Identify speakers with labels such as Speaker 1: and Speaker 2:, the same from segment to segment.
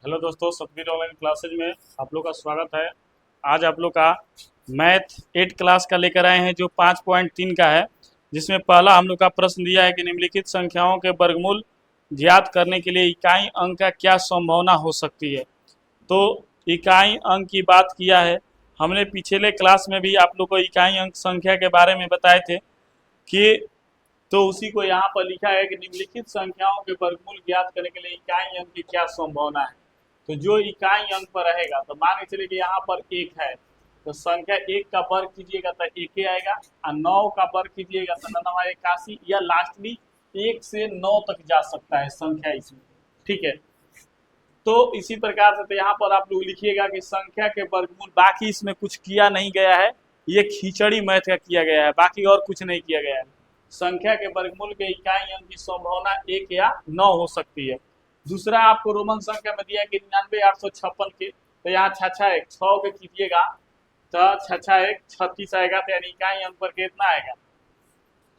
Speaker 1: Hello दोस्तों, Satbir online classes में आप लोग का स्वागत है। आज आप लोग का मैथ 8 क्लास का लेकर आए हैं जो 5.3 का है, जिसमें पहला हम लोग का प्रश्न दिया है कि निम्नलिखित संख्याओं के वर्गमूल ज्ञात करने के लिए इकाई अंक का क्या संभावना हो सकती है। तो इकाई अंक की बात किया है हमने पिछले क्लास में भी, आप लोग को इकाई अंक संख्या के बारे में बताए थे कि तो उसी को यहाँ पर लिखा है कि निम्नलिखित संख्याओं के वर्गमूल ज्ञात करने के लिए इकाई अंक की क्या संभावना है। तो जो इकाई अंक पर रहेगा, तो मान के चलिए कि यहाँ पर 1 है, तो संख्या 1 का वर्ग कीजिएगा तो 1 ही आएगा, और 9 का वर्ग कीजिएगा तो 9 81, या लास्टली 1 से 9 तक जा सकता है संख्या इसमें। ठीक है, तो इसी प्रकार से तो यहाँ पर आप लोग लिखिएगा कि संख्या के वर्गमूल, बाकी इसमें कुछ किया नहीं गया है, ये खिचड़ी मैथ का किया गया है, बाकी और कुछ नहीं किया गया है। संख्या के वर्गमूल के इकाई अंक की संभावना 1 या 9 हो सकती है। दूसरा आपको रोमन संख्या में दिया है कि 99,856 के, तो यहाँ 6 के कीजिएगा तो 6 36 आएगा, तो यानी इकाई अंक पर कितना आएगा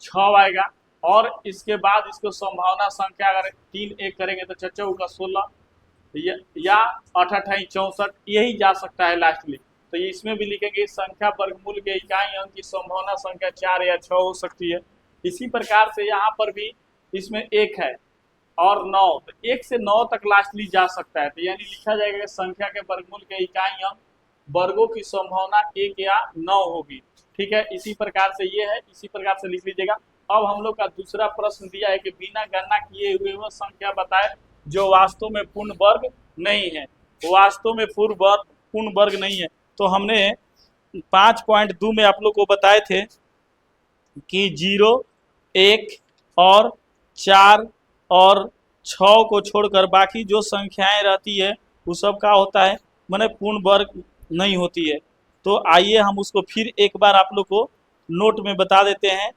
Speaker 1: 6 आएगा। और इसके बाद इसको संभावना संख्या अगर 3 1 करेंगे तो 6 का 16 या 8 8 64, यही जा सकता है लास्टली। तो इसमें भी लिखेंगे संख्या वर्गमूल के इकाई अंक की संभावना संख्या 4 या 6 हो सकती है। इसी प्रकार से यहाँ पर भी इसमें 1 है और 9, तो 1 से 9 तक लास्टली जा सकता है, तो यानी लिखा जाएगा कि संख्या के वर्गमूल के इकाई अंक वर्गों की संभावना 1 या 9 होगी। ठीक है, इसी प्रकार से ये है, इसी प्रकार से लिख लीजिएगा। अब हम लोग का दूसरा प्रश्न दिया है कि बिना गणना किए हुए वो संख्या बताए जो वास्तव में पूर्ण वर्ग नहीं है। वास्तव में पूर्ण वर्ग नहीं है, तो हमने 5.2 में आप लोग को बताए थे कि 0, 1 और 4 और 6 को छोड़कर बाकी जो संख्याएं रहती है वो सब का होता है, माने पूर्ण वर्ग नहीं होती है। तो आइए हम उसको फिर एक बार आप लोग को नोट में बता देते हैं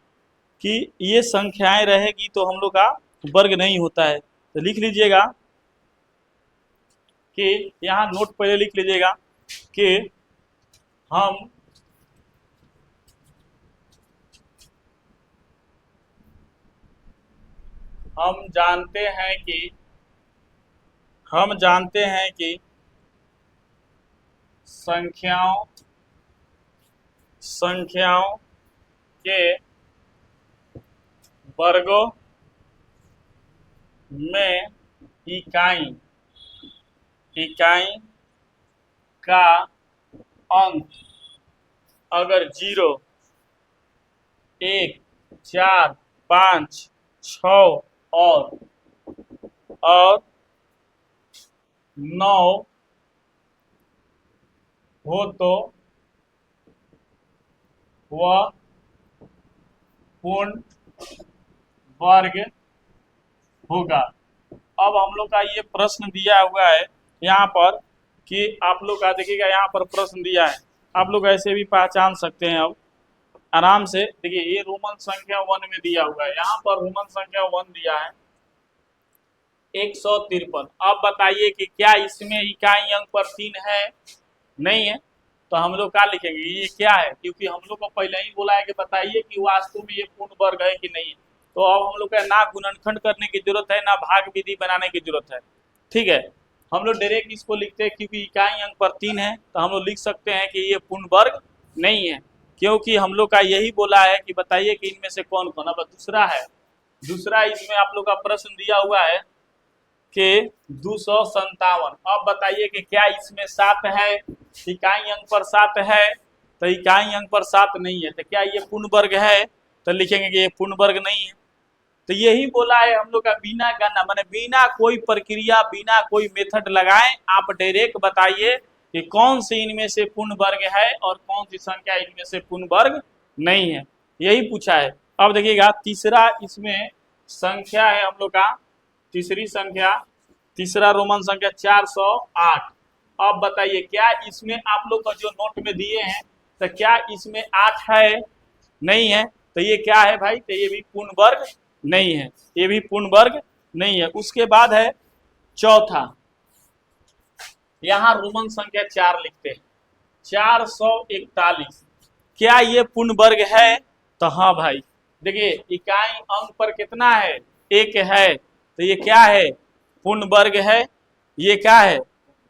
Speaker 1: कि ये संख्याएं रहेगी तो हम लोग का वर्ग नहीं होता है। तो लिख लीजिएगा कि यहाँ नोट पहले लिख लीजिएगा कि हम जानते हैं कि संख्याओं के वर्गों में इकाई का अंक अगर 0, 1, 4, 5, 6 और 9 हो तो वह पूर्ण वर्ग होगा। अब हम लोग का ये प्रश्न दिया हुआ है यहाँ पर कि आप लोग का देखिएगा, यहाँ पर प्रश्न दिया है, आप लोग ऐसे भी पहचान सकते हैं। अब आराम से देखिए, ये रोमन संख्या 1 में दिया हुआ है, यहाँ पर रोमन संख्या 1 दिया है 153। अब बताइए कि क्या इसमें इकाई अंक पर 3 है? नहीं है, तो हम लोग क्या लिखेंगे, ये क्या है? क्योंकि हम लोग को पहले ही बोला है कि बताइए कि वास्तव में ये पूर्ण वर्ग है कि नहीं। तो अब हम लोग का ना गुणनखंड करने की जरूरत है, ना भाग विधि बनाने की जरूरत है। ठीक है, हम लोग डायरेक्ट इसको लिखते हैं, क्योंकि इकाई अंक पर 3 है तो हम लोग लिख सकते हैं कि ये पूर्ण वर्ग नहीं है, क्योंकि हम लोग का यही बोला है कि बताइए कि इनमें से कौन कौन। अब दूसरा इसमें आप लोग का प्रश्न दिया हुआ है कि 257। अब बताइए कि क्या इसमें 7 है? इकाई अंक पर 7 है, तो इकाई अंक पर 7 नहीं है, तो क्या ये पूर्ण वर्ग है? तो लिखेंगे कि ये पूर्ण वर्ग नहीं है। तो यही बोला है हम लोग का बिना गणना, माने बिना कोई प्रक्रिया, बिना कोई मेथड लगाए आप डायरेक्ट बताइए कि कौन सी इनमें से पूर्ण वर्ग है और कौन सी संख्या इनमें से पूर्ण वर्ग नहीं है, यही पूछा है। अब देखिएगा तीसरा इसमें संख्या है हम लोग का, तीसरा रोमन संख्या 408। अब बताइए क्या इसमें आप लोग का जो नोट में दिए हैं, तो क्या इसमें 8 है? नहीं है, तो ये क्या है भाई? तो ये भी पूर्ण वर्ग नहीं है, ये भी पूर्ण वर्ग नहीं है। उसके बाद है चौथा, यहां रोमन संख्या 4 लिखते हैं 441। क्या ये पूर्ण वर्ग है? तो हाँ भाई, देखिए इकाई अंक पर कितना है? 1 है, तो ये क्या है? पूर्ण वर्ग है। ये क्या है?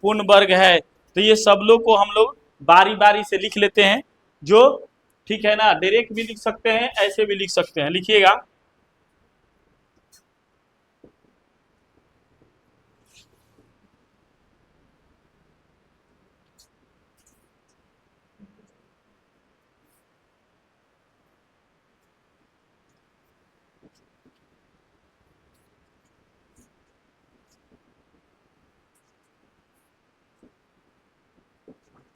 Speaker 1: पूर्ण वर्ग है। तो ये सब लोग को हम लोग बारी बारी से लिख लेते हैं, जो ठीक है ना, डायरेक्ट भी लिख सकते हैं, ऐसे भी लिख सकते हैं। लिखिएगा,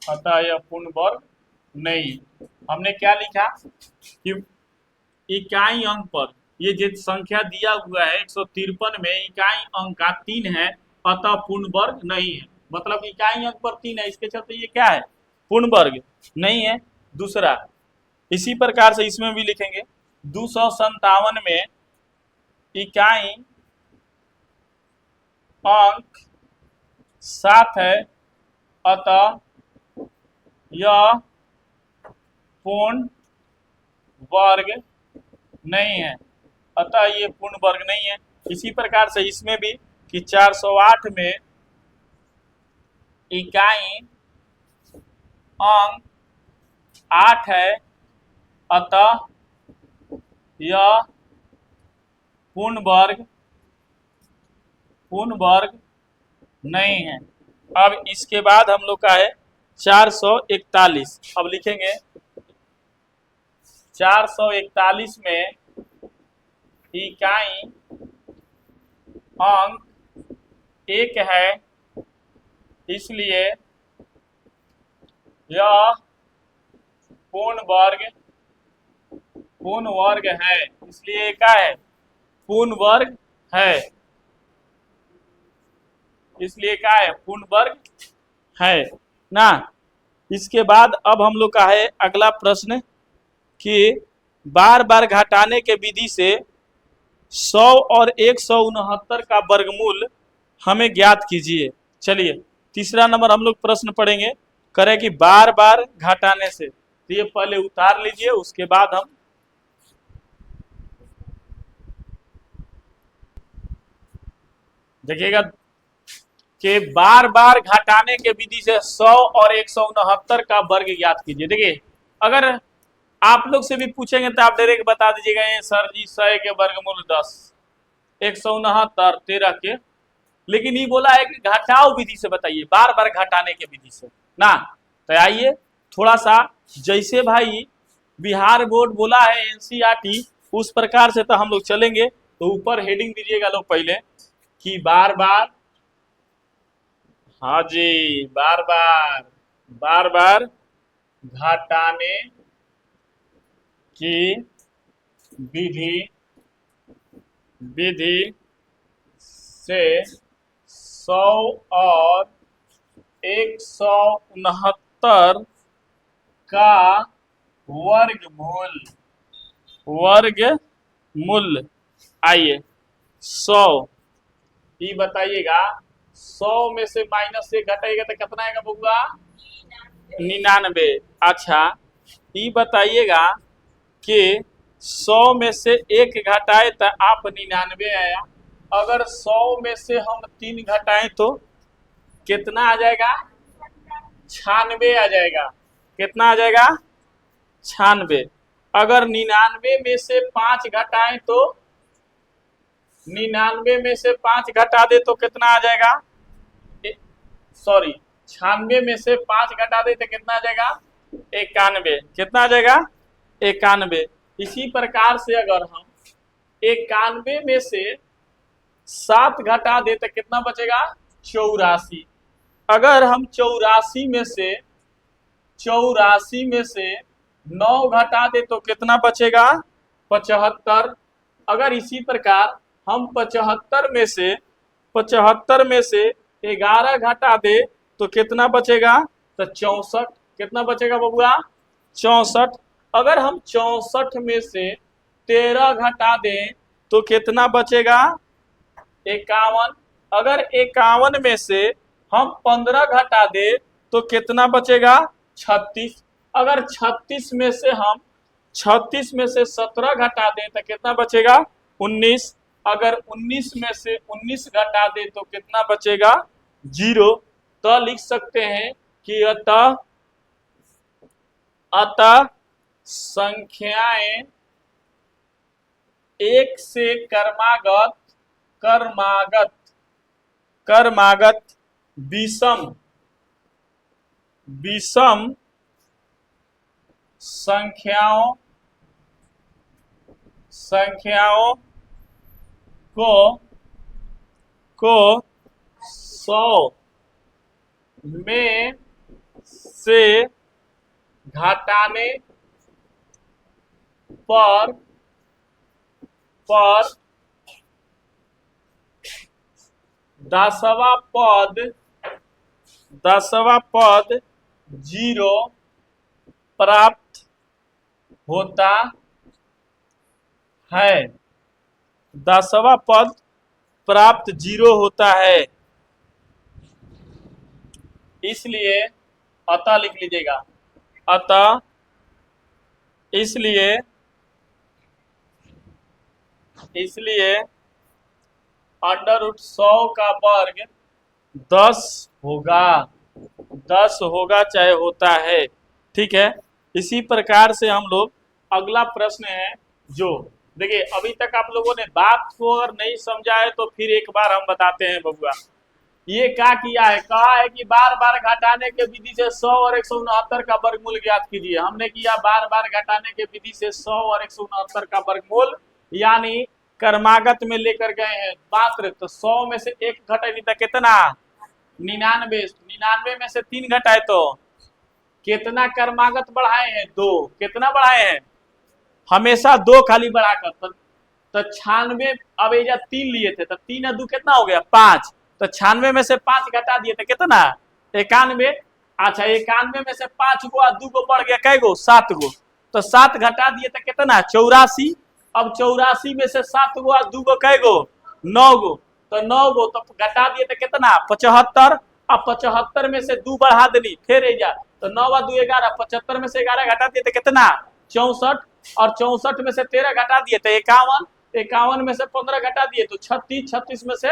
Speaker 1: अतः यह पूर्ण वर्ग नहीं। हमने क्या लिखा कि इकाई अंक पर ये जो संख्या दिया हुआ है 153 में इकाई अंक का 3 है, अतः पूर्ण वर्ग नहीं है। मतलब इकाई अंक पर 3 है, इसके चलते ये क्या है, पूर्ण वर्ग नहीं है। दूसरा, इसी प्रकार से इसमें भी लिखेंगे 257 में इकाई अंक 7 है, अतः यह पूर्ण वर्ग नहीं है। अतः ये पूर्ण वर्ग नहीं है। इसी प्रकार से इसमें भी कि 408 में इकाई अंक 8 है, अतः यह पूर्ण वर्ग नहीं है। अब इसके बाद हम लोग का है 441। अब लिखेंगे 441 में इकाई अंक 1 है, इसलिए यह पूर्ण वर्ग है। इसलिए क्या है, पूर्ण वर्ग है। इसलिए क्या है, पूर्ण वर्ग है ना। इसके बाद अब हम लोग का है अगला प्रश्न कि बार बार घटाने के विधि से 100 और 169 का वर्गमूल हमें ज्ञात कीजिए। चलिए, तीसरा नंबर हम लोग प्रश्न पढ़ेंगे, करें कि बार बार घटाने से। तो ये पहले उतार लीजिए, उसके बाद हम देखिएगा कि बार बार घटाने के विधि से 100 और 169 का वर्ग ज्ञात कीजिए। देखिए, अगर आप लोग से भी पूछेंगे तो आप डायरेक्ट बता दीजिएगा, ये सर जी 100 के वर्गमूल 10, 169 13 के। लेकिन ये बोला है कि घटाओ विधि से बताइए, बार बार घटाने के विधि से ना। तो आइए थोड़ा सा, जैसे भाई बिहार बोर्ड बोला है एनसीईआरटी, उस प्रकार से तो हम लोग चलेंगे। तो ऊपर हेडिंग दीजिएगा लोग पहले कि बार बार, हाँ जी, बार बार घटाने की विधि से 100 और 169 का वर्गमूल आइए 100, ये बताइएगा 100 में से -1 घटाइएगा तो कितना आएगा बबुआ, 99। अच्छा, ये बताइएगा कि 100 में से 1 घटाए तो आप 99 आया। अगर 100 में से हम 3 घटाएं तो कितना आ जाएगा, 96 आ जाएगा। कितना आ जाएगा, 96। अगर 99 में से 5 घटाएं तो 99 में से 5 घटा दे तो कितना आ जाएगा, सॉरी 96 में से 5 घटा दे तो कितना आ जाएगा, 91। कितना आ जाएगा, 91। इसी प्रकार से अगर हम 91 में से 7 घटा दे तो कितना बचेगा, 84। अगर हम 84 में से 9 घटा दे तो कितना बचेगा, 75। अगर इसी प्रकार हम 75 में से 11 घटा दे तो कितना बचेगा, तो 64। कितना बचेगा बबुआ, 64। अगर हम 64 में से 13 घटा दें तो कितना बचेगा, 51। अगर 51 में से हम 15 घटा दे तो कितना बचेगा, 36। अगर 36 में से 17 घटा दें तो कितना बचेगा, 19। अगर 19 में से 19 घटा दे तो कितना बचेगा, 0। तो लिख सकते हैं कि अतः अतः संख्याएं एक से क्रमागत क्रमागत क्रमागत विषम विषम संख्याओं संख्याओं को 100 में से घटाने पर 10वां पद 0 प्राप्त होता है। 10वां पद प्राप्त 0 होता है। इसलिए अतः लिख लीजिएगा, अतः इसलिए √100 का वर्ग 10 होगा, 10 होगा चाहे होता है। ठीक है, इसी प्रकार से हम लोग अगला प्रश्न है जो देखिए, अभी तक आप लोगों ने बात को अगर नहीं समझा है तो फिर एक बार हम बताते हैं बबुआ। ये क्या किया है, कहा है कि बार बार घटाने के विधि से 100 और 169 का वर्गमूल ज्ञात कीजिए। हमने किया बार बार घटाने के विधि से 100 और 169 का वर्गमूल, यानी क्रमागत में लेकर गए हैं मात्र। तो 100 में से 1 घटाई तो कितना, 99। 99 में से 3 घटाए तो कितना क्रमागत बढ़ाए हैं, 2। कितना बढ़ाए हैं, हमेशा 2 खाली बढ़ाकर। तो 96, अब ये 3 लिए थे तो 3 और 2 कितना हो गया, 5। तो 96 में से 5 घटा दिए तो कितना, 91। अच्छा, 91 में से 5 गो और 2 गो बढ़ गया, कै गो, 7 गो। तो 7 घटा दिए तो कितना, 84। अब 84 में से 7 गो और 2 गो कै गो, 9 गो। तो 9 गो तो घटा दिए तो कितना, 75। अब 75 में से 2 बढ़ा देनी, फिर तो 9 और 2 11। 75 में से 11 घटा दिए तो कितना, 64। और 64 में से 13 घटा दिए तो 51। 51 में से 15 घटा दिए तो 36। 36 में से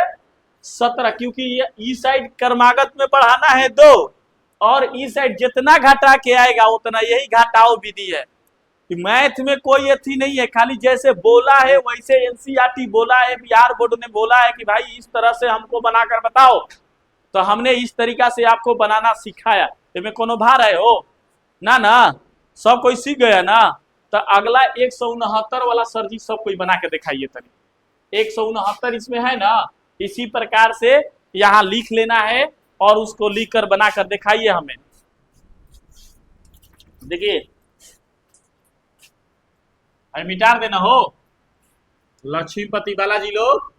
Speaker 1: 17, क्योंकि ये ई साइड क्रमागत में बढ़ाना है 2 और ई साइड जितना घटा के आएगा उतना, यही घटाओ विधि है। मैथ में कोई अथी नहीं है, खाली जैसे बोला है वैसे एनसीईआरटी बोला है, बिहार बोर्ड ने बोला है कि भाई इस तरह से हमको बनाकर बताओ, तो हमने इस तरीका से आपको बनाना सिखाया। इसमें कोनो भार है हो ना, सब कोई सीख गया ना। तो अगला 169 वाला सर जी सब कोई बना के दिखाइए तनी। 169 इसमें है ना, इसी प्रकार से यहाँ लिख लेना है और उसको लिख कर बना कर दिखाइए हमें। देखिए, मिटार देना हो। लक्ष्मीपति बालाजी लोग,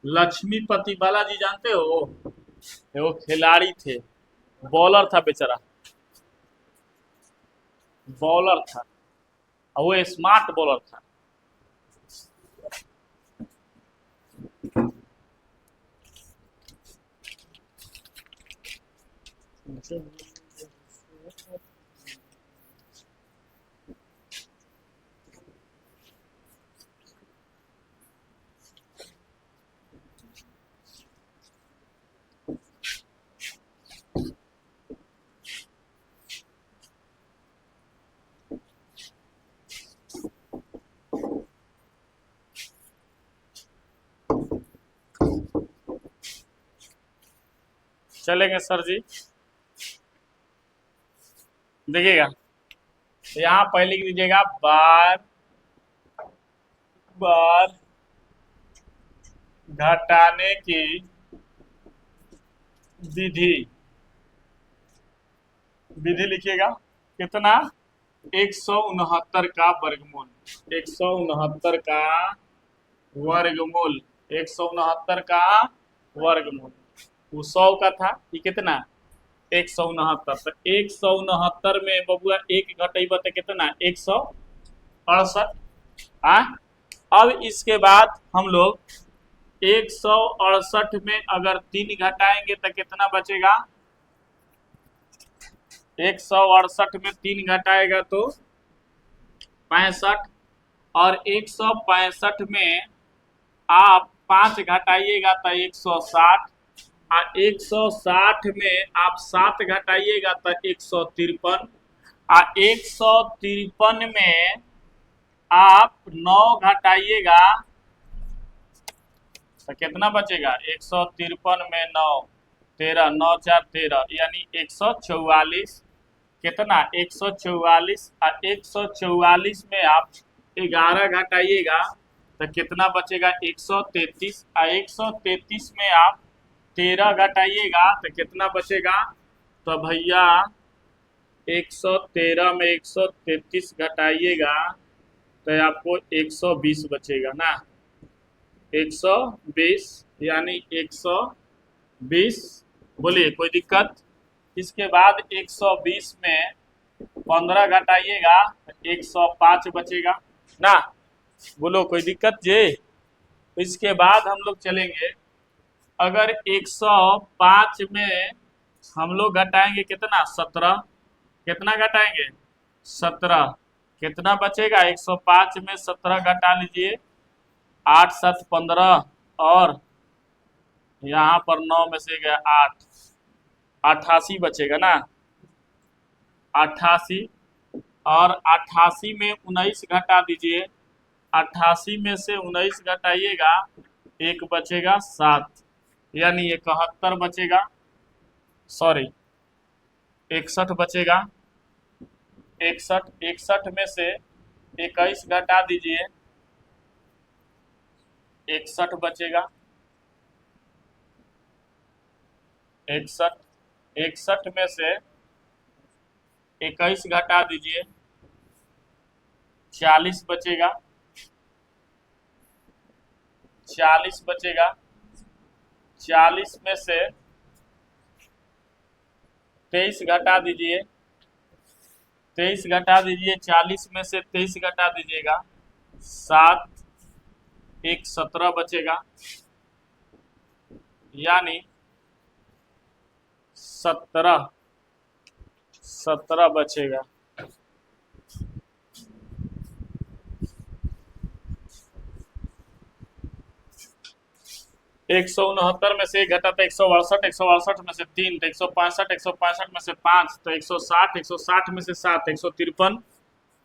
Speaker 1: लक्ष्मीपति बालाजी जानते हो, वो खिलाड़ी थे, बॉलर था बेचारा, बॉलर था और वो स्मार्ट बॉलर था। चलेंगे सर जी, देखिएगा यहाँ पहले लिख दीजिएगा बार बार घटाने की विधि लिखिएगा, कितना, 169 का वर्गमूल, 169 का वर्गमूल, 169 का वर्गमूल। वो 100 का था, ये कितना, 169। तो 169 में बबुआ 1 घटेबा तो कितना, 168। अब इसके बाद हम लोग 168 में अगर 3 घटाएंगे तो कितना बचेगा, 168 में 3 घटाएगा तो 65। और 165 में आप 5 घटाइएगा तो 160, और 160 में आप 7 घटाइएगा तो 153, और 153 में आप 9 घटाइएगा तो कितना बचेगा? 153 में 9, 13, 9 4 13, यानी 144। कितना? 144, और 144 में आप 11 घटाइएगा तो कितना बचेगा? 133, और 133 में आप 13 घटाइएगा तो कितना बचेगा? तो भैया 113 में 133 घटाइएगा तो आपको 120 बचेगा ना, 120, यानी 120। बोलिए कोई दिक्कत? इसके बाद 120 में 15 घटाइएगा तो 105 बचेगा ना। बोलो कोई दिक्कत जे? इसके बाद हम लोग चलेंगे, अगर 105 में हम लोग घटाएंगे कितना? 17। कितना घटाएंगे? 17। कितना बचेगा? 105 में 17 घटा लीजिए, 8 7 15, और यहाँ पर 9 में से गया 8, 88 बचेगा ना, 88। और 88 में 19 घटा दीजिए, 88 में से 19 घटाइएगा, एक बचेगा 7, यानी 71 बचेगा, सॉरी 61 बचेगा। 61 में से 21 घटा दीजिए, 61 बचेगा। 61 में से 21 घटा दीजिए, 40 बचेगा। 40 बचेगा। 40 में से 23 घटा दीजिए, 23 घटा दीजिए, 40 में से 23 घटा दीजिएगा, 7 1 17 बचेगा, यानी 17 बचेगा। एक 169 में से 1 घटा तो 168, 168 में से 3 तो 165, 165 में से 5 तो 160, 160 में से 7 153,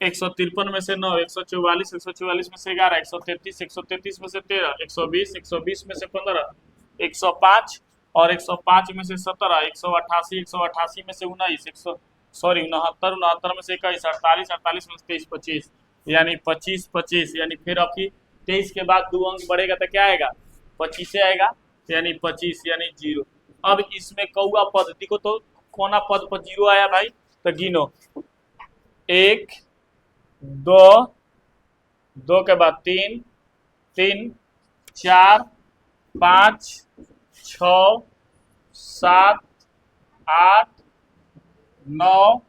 Speaker 1: 153 में से 9 144, 144 में से 11 133, 133 में से 13 120, 120 में से 15 105, और 105 में से 17 188, 188 में से 19 69 में से 21 48, 48 में से 23 25, यानी 25 25, यानी फिर आपकी 23 के बाद 2 अंक बढ़ेगा तो क्या आएगा? 25 से आएगा, यानी 25, यानी 0। अब इसमें कौआ पद देखो तो कोना पद पर 0 आया भाई, तो गिनो 1 2, 2 के बाद 3 3 4 5 6 7 8 9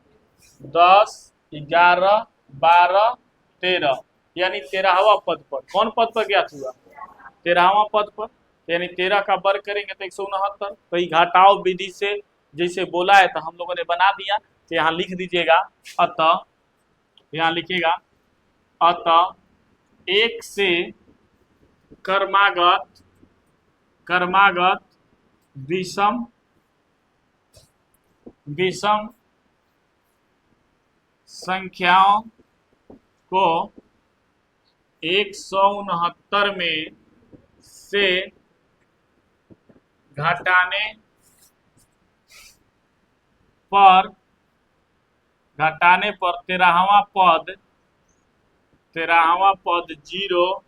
Speaker 1: 10 11 12 13, यानी 13वां पद पर। कौन पद पर ज्ञात हुआ? 13वां पद पर, यानी 13 का वर्ग करेंगे तो 169। तो ये घटाओ विधि से जैसे बोला है तो हम लोगों ने बना दिया। तो यहाँ लिख दीजिएगा, अतः यहाँ लिखिएगा, अतः 1 से क्रमागत विषम संख्याओं को 169 में से घटाने पर 13वां पद 0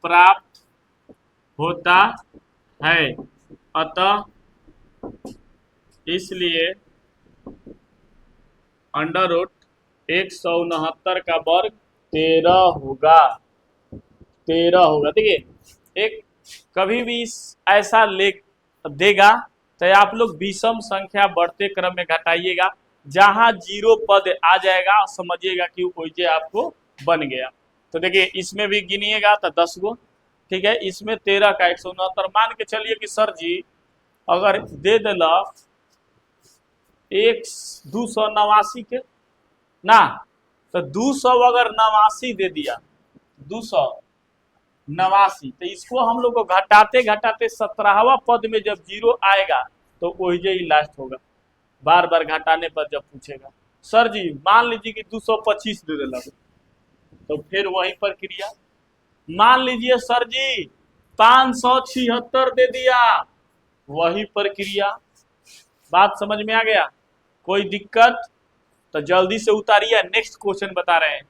Speaker 1: प्राप्त होता है। अतः इसलिए अंडर रूट 169 का वर्ग 13 होगा। 13 होगा। देखिए एक कभी भी ऐसा लेख देगा तो आप लोग विषम संख्या बढ़ते क्रम में घटाइएगा, जहां 0 पद आ जाएगा समझिएगा कि ओइजे आपको बन गया। तो देखिए इसमें भी गिनिएगा तो 10 गो, ठीक है। इसमें 13 का 169 मान के चलिए कि सर जी अगर दे दिला 289 के ना, तो 200 अगर 89 दे दिया, 200 89। तो इसको हम लोग को घटाते घटाते 17वां पद में जब 0 आएगा तो वही ही लास्ट होगा। बार बार घटाने पर जब पूछेगा सर जी मान लीजिए कि 225 दे देगा तो फिर वही प्रक्रिया। मान लीजिए सर जी 576 दे दिया, वही प्रक्रिया। बात समझ में आ गया? कोई दिक्कत? तो जल्दी से उतारिए, नेक्स्ट क्वेश्चन बता रहे हैं,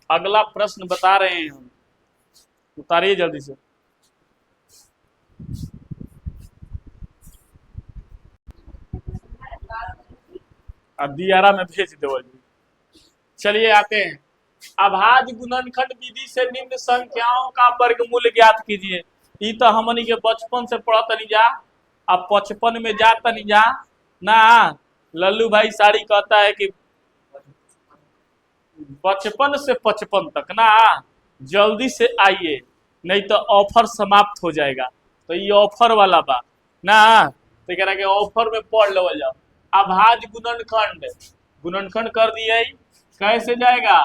Speaker 1: अगला प्रश्न बता रहे हैं हम, उतारिए जल्दी से। अब दियारा में भेज दो जी। चलिए आते हैं, अभाज्य गुणनखंड विधि से निम्न संख्याओं का वर्गमूल ज्ञात कीजिए। ई तो हमनी के बचपन से पढ़त नहीं जा, अब 55 में जाता नहीं जा ना। लल्लू भाई साड़ी कहता है कि 55 से 55 तक ना, जल्दी से आइए नहीं तो ऑफर समाप्त हो जाएगा। तो ये ऑफर वाला बा ना, तो कह रहा कि ऑफर में पढ़ लो जाओ। अभाज्य गुणनखंड, गुणनखंड कर दिए, कैसे जाएगा?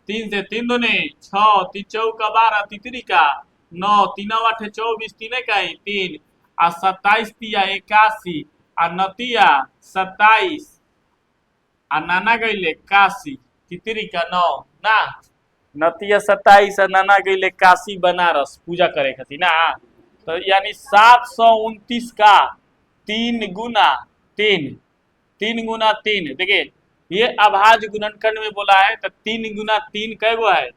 Speaker 1: 3 से 3 दूनी 6, 3 चौका 12, तितरी का 9, 3 8 24, 3 का 3 आ 27 तिया 81 आ नतिया 27 आ नाना गईले 81, तितरी का 9 ना, नतिया 27 आ नाना गईले 81 बनारस पूजा करे खातिर ना। तो यानी 729 का 3 गुना 3, 3 गुना 3। देखिए ये अभाज्य गुणनखंड में बोला है तो 3 गुना 3 कै गो है?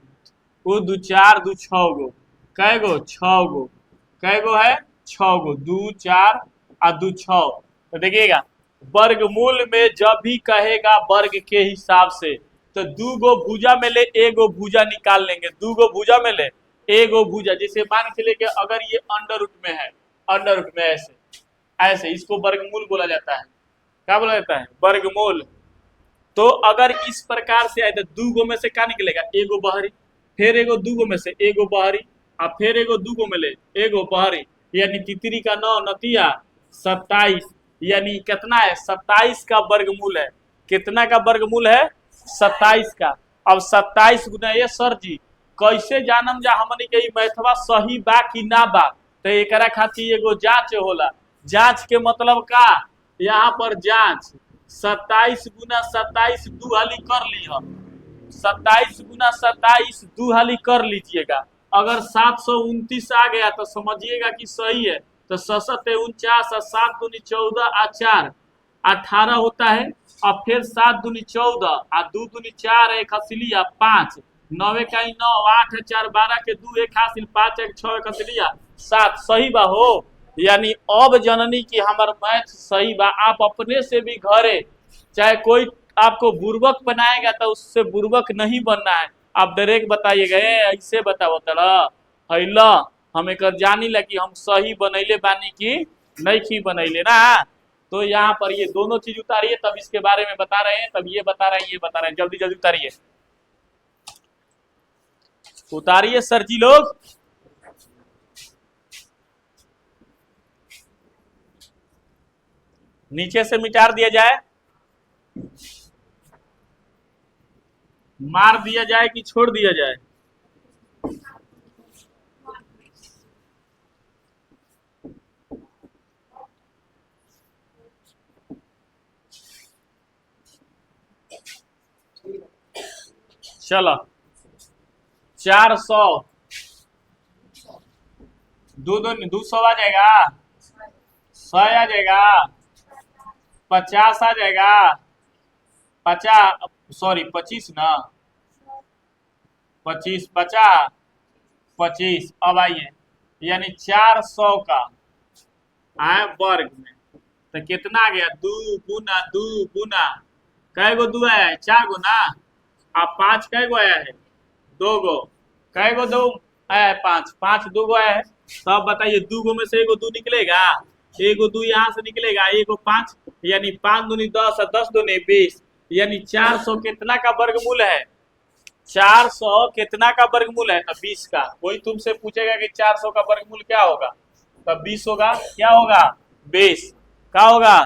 Speaker 1: वो 2 4 2 6 गो, कै गो? 6 गो, कै गो है? 6 गो, 2 4 और 2 6। तो देखिएगा वर्गमूल में जब भी कहेगा वर्ग के हिसाब से तो 2 गो भुजा में ले, 1 गो भुजा निकाल लेंगे, 2 गो भुजा में ले 1 गो भुजा। जैसे मान के लेके अगर ये अंडर रूट में है, अंडर रूट में ऐसे ऐसे, इसको वर्गमूल बोला जाता है। क्या बोला जाता है? वर्गमूल। तो अगर इस प्रकार से आए तो 2 गो में से क्या निकलेगा? 1 गो बाहरी, फिर 1 गो 2 गो में से 1 गो बाहरी, और फिर 1 गो 2 गो में ले 1 गो बाहरी, यानी तितरी का 9 नतिया 27, यानी कितना है? 27 का वर्गमूल है। कितना का वर्गमूल है? 27 का। अब 27 गुना ये सर जी कैसे जानम जा हमनी के मैथवा सही बा कि ना बा? तो एकरा खातिर एगो जांच होला। जांच के मतलब का? यहाँ पर जांच 27 गुना 27 दू हाली कर ली हम, 27 गुना 27 दू हाली कर लीजिएगा। अगर 729 आ गया तो समझिएगा कि सही है। तो 7 49 और 7 दूनी 14 और 4 18 होता है, और फिर 7 दूनी 14 और 2 दूनी 4 एक हसिलिया 5, 9 का 9, 8 4 12 के 2 एक हासिल 5 एक 6 एक हसिलिया 7। सही बा हो, यानी अब जननी की हमार मैथ सही बा। आप अपने से भी घरे चाहे कोई आपको बुर्बक बनाएगा तो उससे बुर्बक नहीं बनना है। आप डायरेक्ट बताइएगा ऐसे बताओ तला हम एक जानी ला कि हम सही बनैले बानी कि नहीं की बनैले ना। तो यहाँ पर ये दोनों चीज उतारिए, तब इसके बारे में बता रहे हैं, तब ये बता रहे हैं, ये बता रहे हैं। जल्दी जल्दी उतारिए, उतारिए सर जी लोग। नीचे से मिटार दिया जाए, मार दिया जाए कि छोड़ दिया जाए? चलो 400 200 आ जाएगा, 100 आ जाएगा, 50 आ जाएगा, 50 सॉरी 25 ना, 25 50 25। अब आइए यानी 400 का आए वर्ग में तो कितना आ गया? 2 गुना कै गो 2 आया है? 4 गो ना। अब 5 कै गो आया है? 2 गो। कै गो 2 आया है? 5 5 2 गो आया है। तो अब बताइए 2 गो में से 1 गो 2 निकलेगा, 1 गो 2 यहाँ से निकलेगा, 1 गो 5, यानी 5 दूनी 10 और 10 दूनी 20, यानी 400 कितना का वर्गमूल है? 400 कितना का वर्गमूल है? तो 20 का। कोई तुमसे पूछेगा कि 400 का वर्गमूल क्या होगा? तो 20 होगा। क्या होगा? 20 का होगा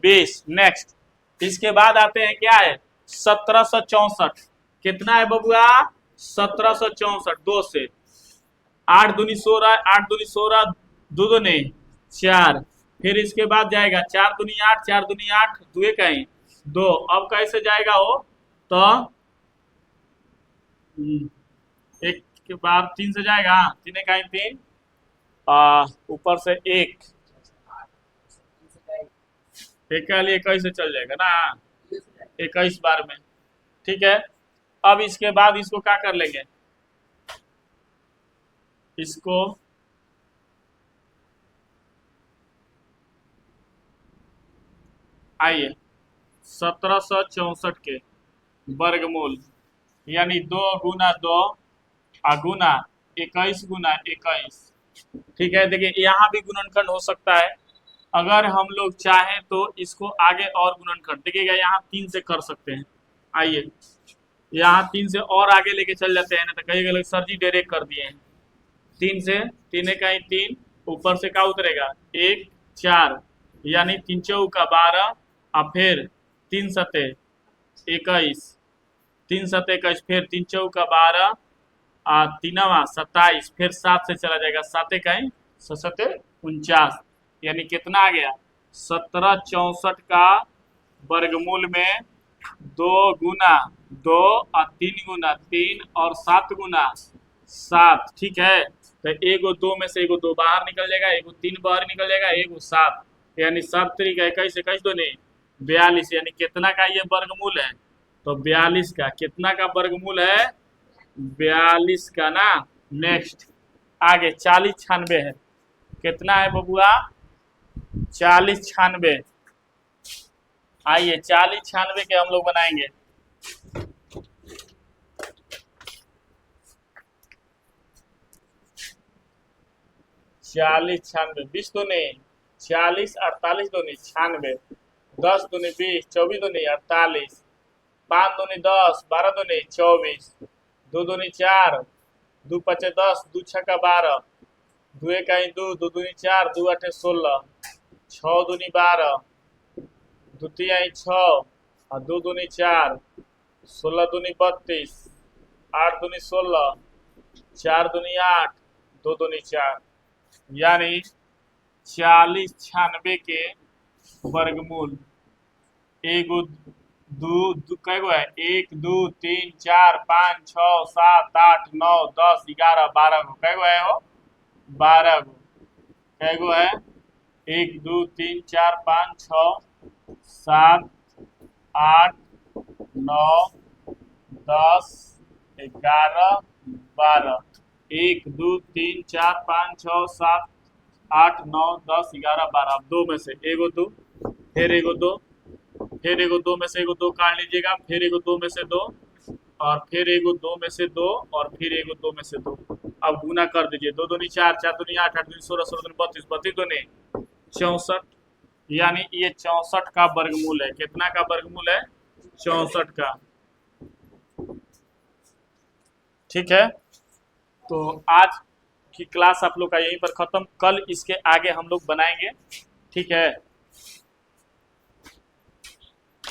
Speaker 1: 20। नेक्स्ट, इसके बाद आते हैं क्या है? 1764। कितना है बबुआ? 1764 2 से। 8 दूनी 16, 8 दूनी 16, दो दूनी 4, फिर इसके बाद जाएगा 4 दूनी 8, 4 दूनी 8, दुए कहीं 2। अब कैसे जाएगा वो, तो एक के बाद 3 से जाएगा, 3 कहीं 3, ऊपर से 1 का लिए 21 से चल जाएगा ना, 21 बार में। ठीक है, अब इसके बाद इसको क्या कर लेंगे, इसको आइए 1764 के वर्गमूल यानी 2 गुना 2 गुना 21 गुना 21। ठीक है, देखिए यहाँ भी गुणनखंड हो सकता है, अगर हम लोग चाहें तो इसको आगे और गुणनखंड, देखिएगा यहाँ 3 से कर सकते हैं। आइए यहाँ 3 से और आगे लेके चल जाते हैं ना, तो कई लोग सर जी डायरेक्ट कर दिए हैं। 3 से 3 का 3, ऊपर से क्या उतरेगा 1 4, यानी 3 चौका 12, और फिर 3 सते 21, 3 सते 21, फिर 3 चौका 12, 3 27, फिर 7 से चला जाएगा, 7 कहीं 7 49, यानी कितना आ गया 1764 का वर्गमूल में 2 गुना 2 और 3 गुना 3 और 7 गुना 7। ठीक है, तो एगो 2 में से एगो 2 बाहर निकल जाएगा, एगो 3 बाहर निकल जाएगा, एगो 7, यानी 7 तरीका 21 21 दो नहीं 42, यानी कितना का ये वर्गमूल है, तो 42 का। कितना का वर्गमूल है 42 का ना। नेक्स्ट आगे 40 96 है, कितना है बबुआ 40 96। आइए 40 96 के हम लोग बनाएंगे। 40 96, 20 दूनी 40, 48 दूनी 96, 10 दूनी 20, 24 दूनी 48, 5 दूनी 10, 12 दूनी 24, 2 दूनी 4, 2 पचे 10, 2 छक्का 12, 2 कहीं 2, 2 दूनी 4, 2 आठे 16, 6 दूनी 12, 2 तिहाई 6 और 2 दूनी 4, 16 दूनी 32, 8 दूनी 16, 4 दूनी 8, 2 दूनी 4, यानी 40 96 के वर्गमूल एगो दो कैगो है 1 2 3 4 5 6 7 8 9 10 11 12 गो कैगो है वो 12 गो। कैगो है 1 2 3 4 5 6 7 8 9 10 11 12, 1 2 3 4 5 6 7 8 9 10 11 12। अब 2 में से एगो 2, फिर एगो 2, फिर एगो 2 में से एगो 2 काट लीजिएगा, फिर एगो 2 में से 2, और फिर एगो 2 में से 2, और फिर एगो 2 में से 2। अब गुना कर दीजिए, 2 दूनी 4, 4 दूनी 8, 8 दूनी 16, 16 दूनी 32, 32 दूनी 64, यानी ये 64 का वर्गमूल है। कितना का वर्गमूल है 64 का। ठीक है, तो आज की क्लास आप लोग का यहीं पर खत्म, कल इसके आगे हम लोग बनाएंगे। ठीक है।